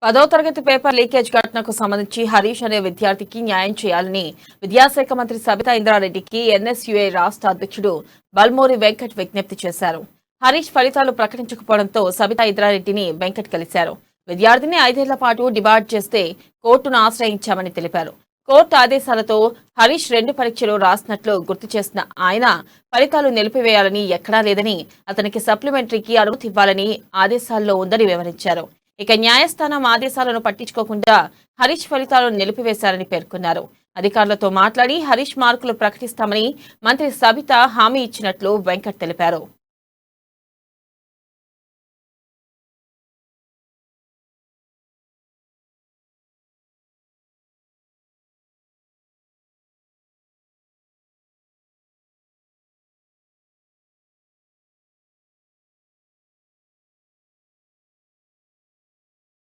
10వ తరగతి paper leakage ఘటనకు సంబంధించి హరీష్ అనే విద్యార్థికి న్యాయం చేయాలని విద్యాశాఖ మంత్రి సబితా ఇంద్రారెడ్డికి ఎన్ఎస్యుఐ రాష్ట్ర అధ్యక్షుడు బల్మూరి వెంకట్ విజ్ఞప్తి చేశారు. హరీష్ ఫలితాలు ప్రకటించకపోవడంతో సబితా ఇంద్రారెడ్డిని వెంకట్ కలిశారు. విద్యార్థిని 5 ఏళ్ల పాటు డిబార్ చేస్తే కోర్టును ఆశ్రయించామని తెలిపారు. కోర్టు ఆదేశాలతో హరీష్ 2 పరీక్షలు రాసినట్లు గుర్తు చేసిన ఆయన ఫలితాలు నిలిపివేయాలని ఎక్కడా లేదని, అతనికి సప్లిమెంటరీకి అనుమతి ఇవ్వాలని ఆదేశాల్లో ఉందని వివరించారు. ఇక న్యాయస్థానం ఆదేశాలను పట్టించుకోకుండా హరీష్ ఫలితాలను నిలిపివేశారని పేర్కొన్నారు. అధికారులతో మాట్లాడి హరీష్ మార్కులు ప్రకటిస్తామని మంత్రి సబిత హామీ ఇచ్చినట్లు వెంకట్ తెలిపారు.